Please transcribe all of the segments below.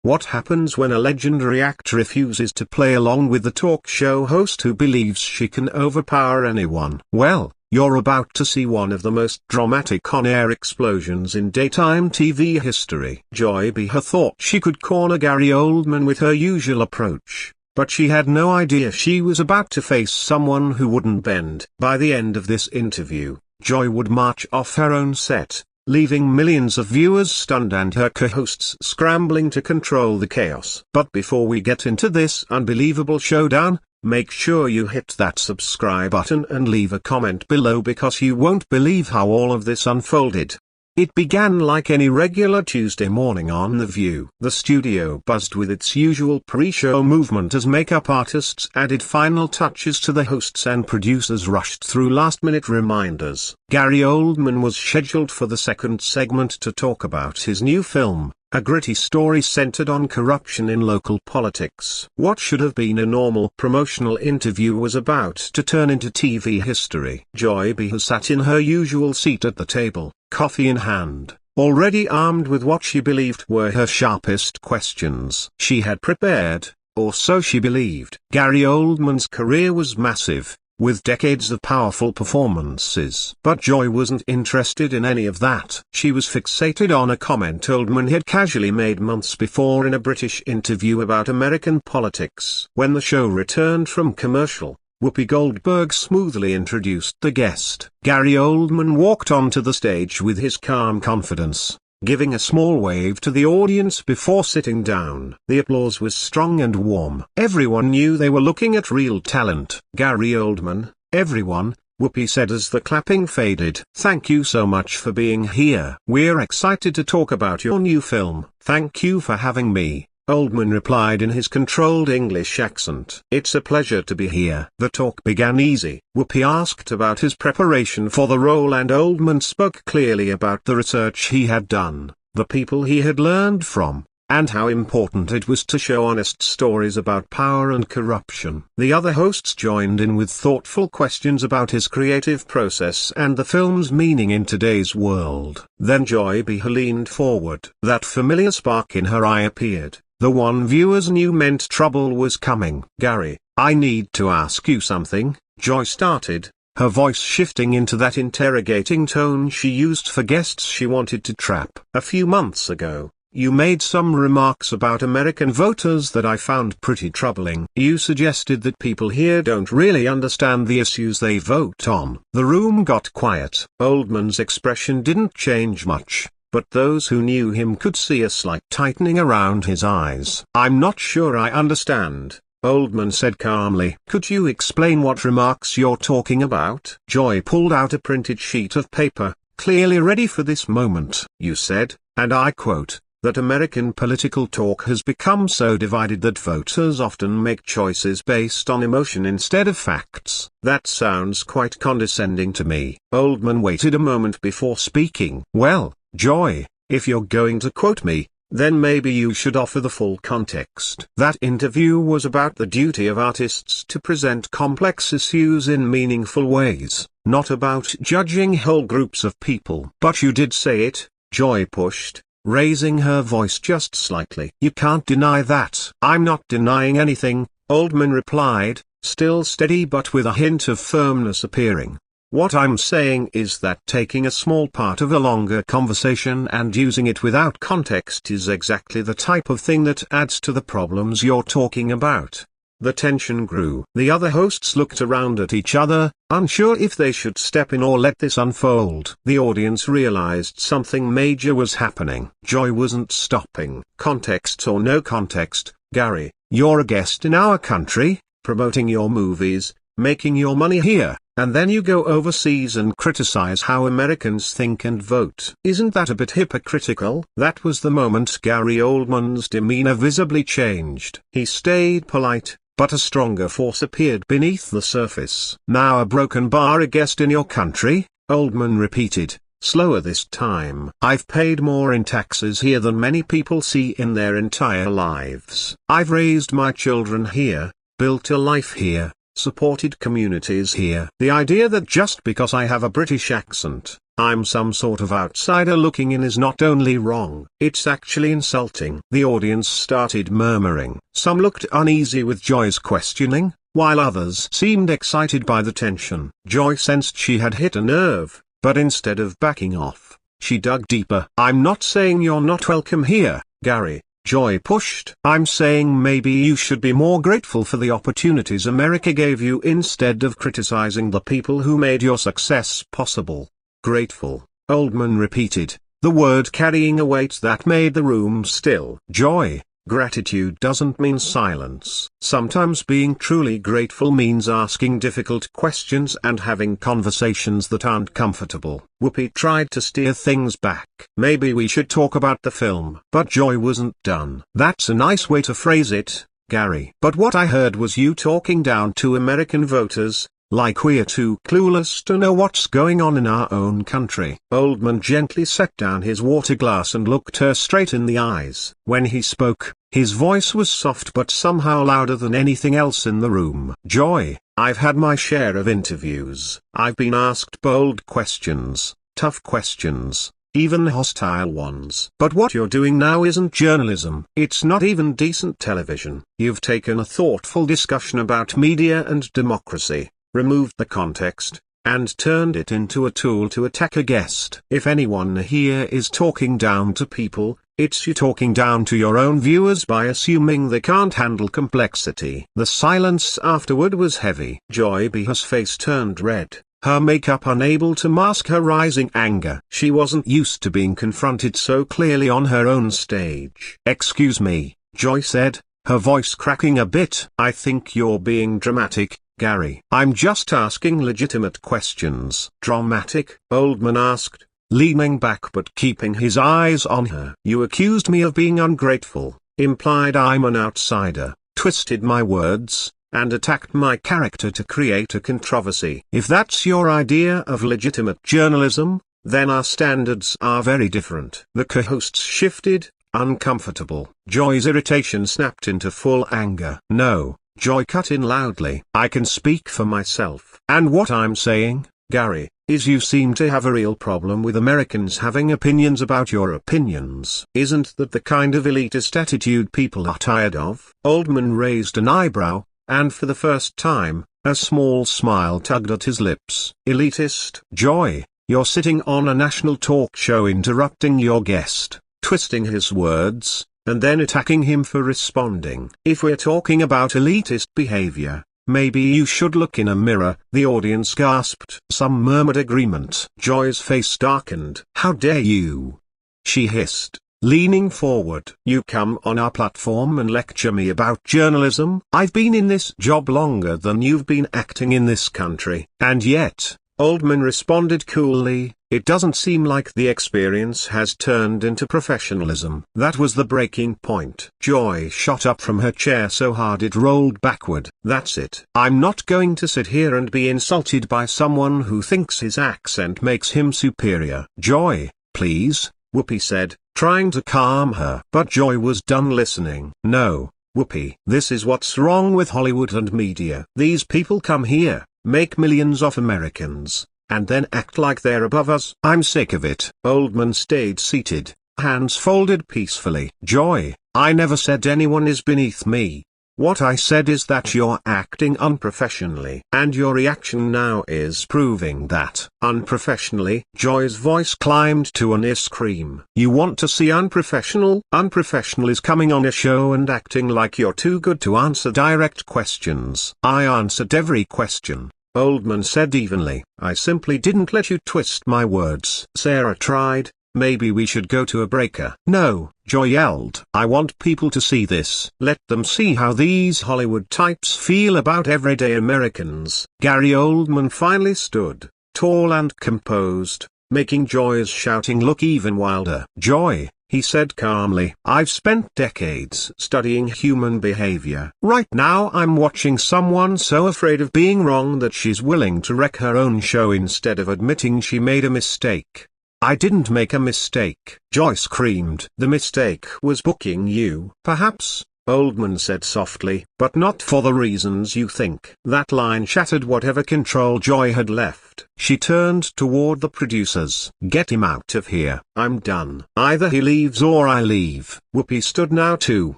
What happens when a legendary actor refuses to play along with the talk show host who believes she can overpower anyone? Well, you're about to see one of the most dramatic on-air explosions in daytime TV history. Joy Behar thought she could corner Gary Oldman with her usual approach, but she had no idea she was about to face someone who wouldn't bend. By the end of this interview, Joy would march off her own set, leaving millions of viewers stunned and her co-hosts scrambling to control the chaos. But before we get into this unbelievable showdown, make sure you hit that subscribe button and leave a comment below because you won't believe how all of this unfolded. It began like any regular Tuesday morning on The View. The studio buzzed with its usual pre-show movement as makeup artists added final touches to the hosts and producers rushed through last-minute reminders. Gary Oldman was scheduled for the second segment to talk about his new film, a gritty story centered on corruption in local politics. What should have been a normal promotional interview was about to turn into TV history. Joy Behar sat in her usual seat at the table, coffee in hand, already armed with what she believed were her sharpest questions. She had prepared, or so she believed. Gary Oldman's career was massive, with decades of powerful performances. But Joy wasn't interested in any of that. She was fixated on a comment Oldman had casually made months before in a British interview about American politics. When the show returned from commercial, Whoopi Goldberg smoothly introduced the guest. Gary Oldman walked onto the stage with his calm confidence, giving a small wave to the audience before sitting down. The applause was strong and warm. Everyone knew they were looking at real talent. Gary Oldman, everyone, Whoopi said as the clapping faded. Thank you so much for being here. We're excited to talk about your new film. Thank you for having me, Oldman replied in his controlled English accent. It's a pleasure to be here. The talk began easy. Whoopi asked about his preparation for the role and Oldman spoke clearly about the research he had done, the people he had learned from, and how important it was to show honest stories about power and corruption. The other hosts joined in with thoughtful questions about his creative process and the film's meaning in today's world. Then Joy Behar leaned forward. That familiar spark in her eye appeared. The one viewers knew meant trouble was coming. Gary, I need to ask you something, Joy started, her voice shifting into that interrogating tone she used for guests she wanted to trap. A few months ago, you made some remarks about American voters that I found pretty troubling. You suggested that people here don't really understand the issues they vote on. The room got quiet. Oldman's expression didn't change much, but those who knew him could see a slight tightening around his eyes. I'm not sure I understand, Oldman said calmly. Could you explain what remarks you're talking about? Joy pulled out a printed sheet of paper, clearly ready for this moment. You said, and I quote, that American political talk has become so divided that voters often make choices based on emotion instead of facts. That sounds quite condescending to me. Oldman waited a moment before speaking. Well, Joy, if you're going to quote me, then maybe you should offer the full context. That interview was about the duty of artists to present complex issues in meaningful ways, not about judging whole groups of people. But you did say it, Joy pushed, raising her voice just slightly. You can't deny that. I'm not denying anything, Oldman replied, still steady but with a hint of firmness appearing. What I'm saying is that taking a small part of a longer conversation and using it without context is exactly the type of thing that adds to the problems you're talking about. The tension grew. The other hosts looked around at each other, unsure if they should step in or let this unfold. The audience realized something major was happening. Joy wasn't stopping. Context or no context, Gary, you're a guest in our country, promoting your movies, making your money here, and then you go overseas and criticize how Americans think and vote. Isn't that a bit hypocritical? That was the moment Gary Oldman's demeanor visibly changed. He stayed polite, but a stronger force appeared beneath the surface. Now a broken bar, a guest in your country, Oldman repeated, slower this time. I've paid more in taxes here than many people see in their entire lives. I've raised my children here, built a life here, supported communities here. The idea that just because I have a British accent, I'm some sort of outsider looking in is not only wrong, it's actually insulting. The audience started murmuring. Some looked uneasy with Joy's questioning, while others seemed excited by the tension. Joy sensed she had hit a nerve, but instead of backing off, she dug deeper. I'm not saying you're not welcome here, Gary, Joy pushed. I'm saying maybe you should be more grateful for the opportunities America gave you instead of criticizing the people who made your success possible. Grateful, Oldman repeated, the word carrying a weight that made the room still. Joy, gratitude doesn't mean silence. Sometimes being truly grateful means asking difficult questions and having conversations that aren't comfortable. Whoopi tried to steer things back. Maybe we should talk about the film. But Joy wasn't done. That's a nice way to phrase it, Gary. But what I heard was you talking down to American voters, like we're too clueless to know what's going on in our own country. Oldman gently set down his water glass and looked her straight in the eyes. When he spoke, his voice was soft but somehow louder than anything else in the room. Joy, I've had my share of interviews. I've been asked bold questions, tough questions, even hostile ones. But what you're doing now isn't journalism. It's not even decent television. You've taken a thoughtful discussion about media and democracy, removed the context, and turned it into a tool to attack a guest. If anyone here is talking down to people, it's you talking down to your own viewers by assuming they can't handle complexity. The silence afterward was heavy. Joy Behar's face turned red, her makeup unable to mask her rising anger. She wasn't used to being confronted so clearly on her own stage. Excuse me, Joy said, her voice cracking a bit. I think you're being dramatic, Gary. I'm just asking legitimate questions. Dramatic? Oldman asked, leaning back but keeping his eyes on her. You accused me of being ungrateful, implied I'm an outsider, twisted my words, and attacked my character to create a controversy. If that's your idea of legitimate journalism, then our standards are very different. The co-hosts shifted, uncomfortable. Joy's irritation snapped into full anger. No. Joy cut in loudly. I can speak for myself. And what I'm saying, Gary, is you seem to have a real problem with Americans having opinions about your opinions. Isn't that the kind of elitist attitude people are tired of? Oldman raised an eyebrow, and for the first time, a small smile tugged at his lips. Elitist? Joy, you're sitting on a national talk show interrupting your guest, twisting his words, and then attacking him for responding. If we're talking about elitist behavior, maybe you should look in a mirror. The audience gasped. Some murmured agreement. Joy's face darkened. How dare you? She hissed, leaning forward. You come on our platform and lecture me about journalism? I've been in this job longer than you've been acting in this country. And yet, Oldman responded coolly, it doesn't seem like the experience has turned into professionalism. That was the breaking point. Joy shot up from her chair so hard it rolled backward. That's it. I'm not going to sit here and be insulted by someone who thinks his accent makes him superior. Joy, please, Whoopi said, trying to calm her. But Joy was done listening. No, Whoopi. This is what's wrong with Hollywood and media. These people come here, make millions of Americans, and then act like they're above us. I'm sick of it. Oldman stayed seated, hands folded peacefully. Joy, I never said anyone is beneath me. What I said is that you're acting unprofessionally. And your reaction now is proving that. Unprofessionally? Joy's voice climbed to a near scream. You want to see unprofessional? Unprofessional is coming on a show and acting like you're too good to answer direct questions. I answered every question, Oldman said evenly. I simply didn't let you twist my words. Sarah tried. Maybe we should go to a breaker. No, Joy yelled. I want people to see this. Let them see how these Hollywood types feel about everyday Americans. Gary Oldman finally stood, tall and composed, making Joy's shouting look even wilder. Joy, he said calmly, I've spent decades studying human behavior. Right now I'm watching someone so afraid of being wrong that she's willing to wreck her own show instead of admitting she made a mistake. I didn't make a mistake, Joy screamed. The mistake was booking you. Perhaps, Oldman said softly. But not for the reasons you think. That line shattered whatever control Joy had left. She turned toward the producers. Get him out of here. I'm done. Either he leaves or I leave. Whoopi stood now too.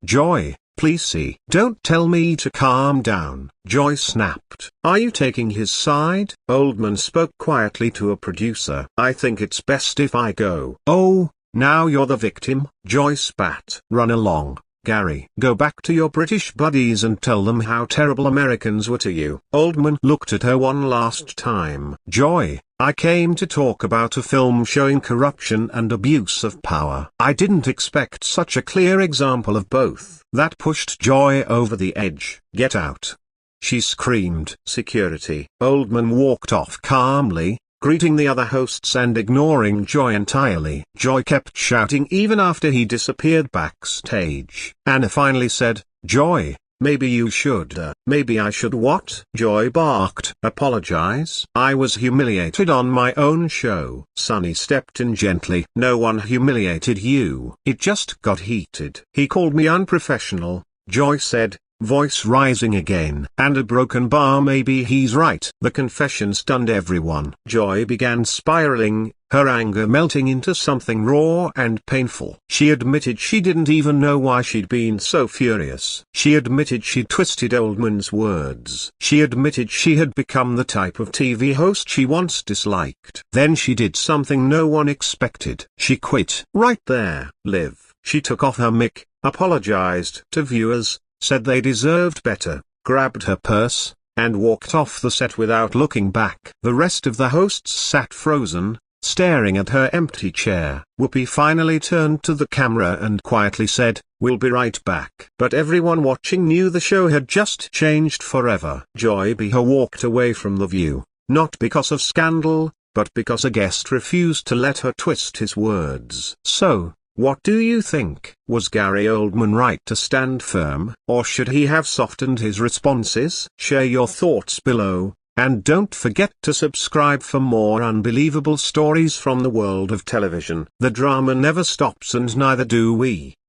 Joy, please see. Don't tell me to calm down, Joy snapped. Are you taking his side? Oldman spoke quietly to a producer. I think it's best if I go. Oh, now you're the victim, Joy spat. Run along, Gary. Go back to your British buddies and tell them how terrible Americans were to you. Oldman looked at her one last time. Joy, I came to talk about a film showing corruption and abuse of power. I didn't expect such a clear example of both. That pushed Joy over the edge. Get out, she screamed. Security. Oldman walked off calmly, greeting the other hosts and ignoring Joy entirely. Joy kept shouting even after he disappeared backstage. Anna finally said, Joy, maybe you should. Maybe I should what? Joy barked. Apologize? I was humiliated on my own show. Sonny stepped in gently. No one humiliated you. It just got heated. He called me unprofessional, Joy said, voice rising again. And a broken bar. Maybe he's right. The confession stunned everyone. Joy began spiraling, her anger melting into something raw and painful. She admitted she didn't even know why she'd been so furious. She admitted she'd twisted Oldman's words. She admitted she had become the type of TV host she once disliked. Then she did something no one expected. She quit. Right there, Liv. She took off her mic, apologized to viewers, said they deserved better, grabbed her purse, and walked off the set without looking back. The rest of the hosts sat frozen, staring at her empty chair. Whoopi finally turned to the camera and quietly said, we'll be right back. But everyone watching knew the show had just changed forever. Joy Behar walked away from the view, not because of scandal, but because a guest refused to let her twist his words. So, what do you think? Was Gary Oldman right to stand firm, or should he have softened his responses? Share your thoughts below, and don't forget to subscribe for more unbelievable stories from the world of television. The drama never stops and neither do we.